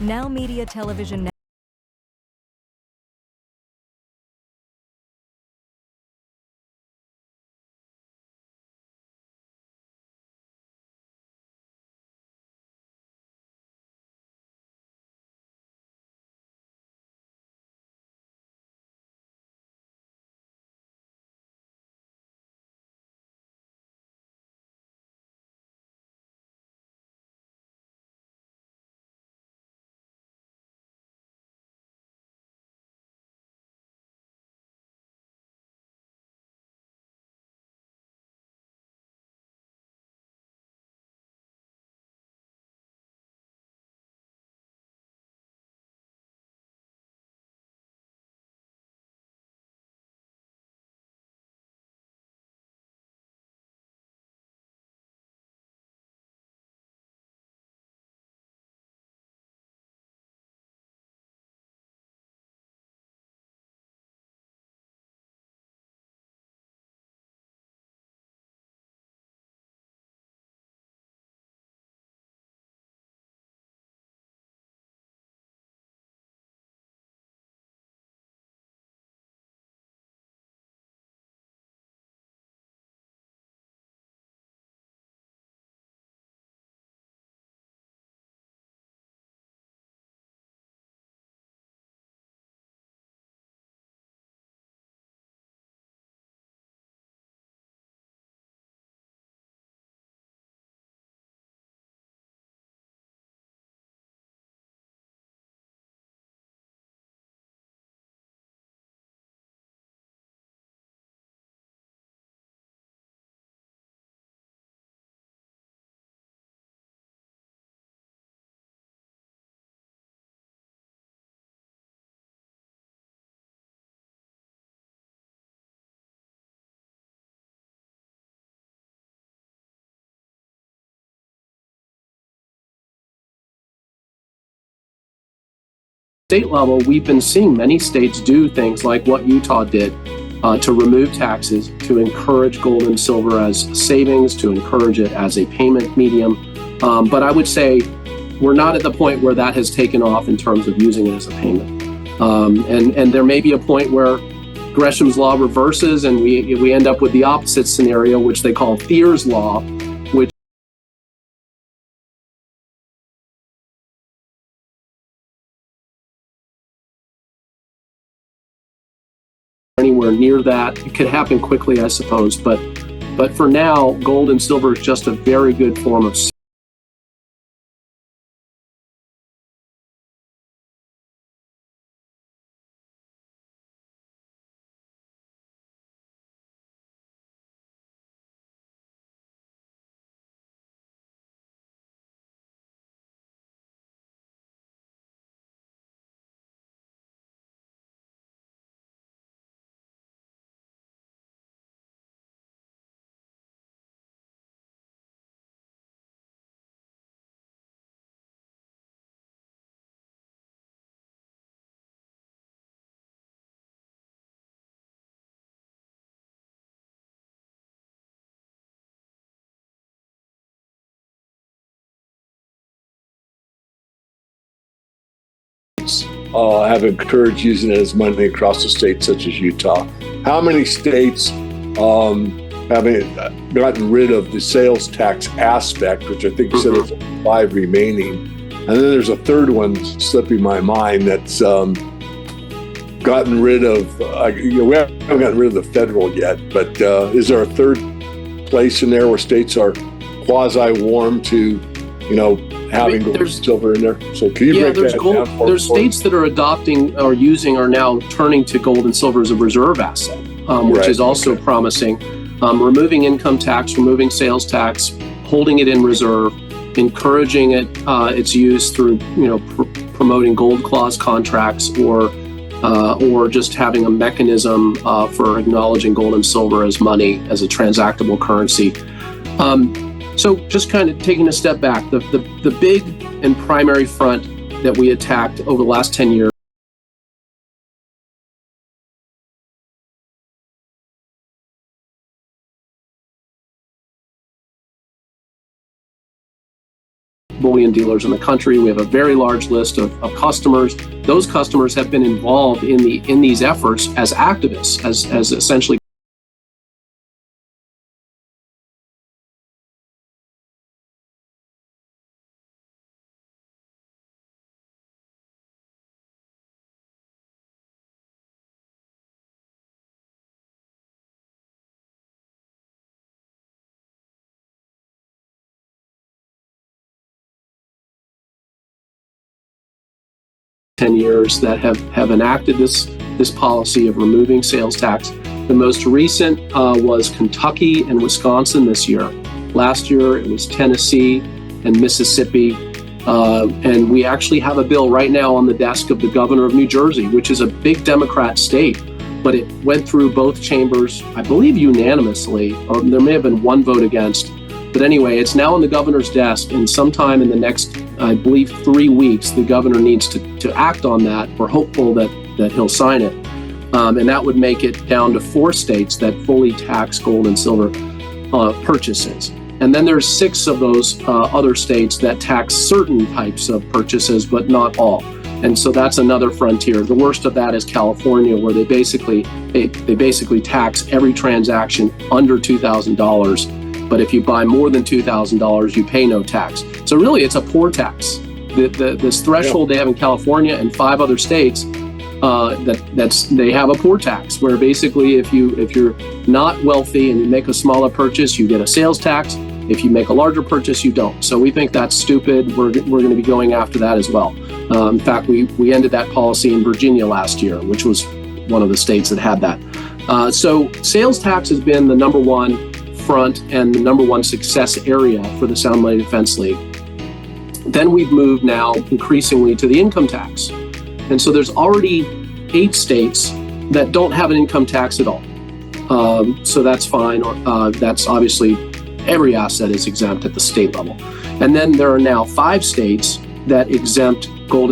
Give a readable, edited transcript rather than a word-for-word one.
Now Media Television. State level, we've been seeing many states do things like what Utah did to remove taxes, to encourage gold and silver as savings, to encourage it as a payment medium. But I would say we're not at the point where that has taken off in terms of using it as a payment. And there may be a point where Gresham's law reverses and we end up with the opposite scenario, which they call Thier's law, which anywhere near that. It could happen quickly, I suppose, but for now, gold and silver is just a very good form of have encouraged using it as money across the states, such as Utah. How many states have gotten rid of the sales tax aspect, which I think you said there's 5 remaining, and then there's a third one slipping my mind that's gotten rid of. We haven't gotten rid of the federal yet, but is there a third place in there where states are quasi-warm to, having gold and silver in there? So can you break that down for there's states that are adopting or using are now turning to gold and silver as a reserve asset, which is also promising. Removing income tax, removing sales tax, holding it in reserve, encouraging its use through promoting gold clause contracts or just having a mechanism for acknowledging gold and silver as money, as a transactable currency. So just kind of taking a step back, the big and primary front that we attacked over the last 10 years bullion dealers in the country. We have a very large list of customers. Those customers have been involved in these efforts as activists, as essentially years that have enacted this policy of removing sales tax. The most recent was Kentucky and Wisconsin this year. Last year it was Tennessee and Mississippi. And we actually have a bill right now on the desk of the governor of New Jersey, which is a big Democrat state, but it went through both chambers, I believe unanimously, or there may have been one vote against. But anyway, it's now on the governor's desk, and sometime in the next, I believe, 3 weeks, the governor needs to act on that. We're hopeful that he'll sign it. And that would make it down to 4 states that fully tax gold and silver purchases. And then there's 6 of those other states that tax certain types of purchases, but not all. And so that's another frontier. The worst of that is California, where they basically tax every transaction under $2,000. But if you buy more than $2,000, you pay no tax. So really, it's a poor tax. This threshold they have in California and 5 other states, they have a poor tax, where basically if you're not wealthy and you make a smaller purchase, you get a sales tax. If you make a larger purchase, you don't. So we think that's stupid. We're going to be going after that as well. In fact, we ended that policy in Virginia last year, which was one of the states that had that. So sales tax has been the number one front and the number one success area for the Sound Money Defense League. Then we've moved now increasingly to the income tax. And so there's already 8 states that don't have an income tax at all. So that's fine. That's obviously every asset is exempt at the state level. And then there are now 5 states that exempt gold and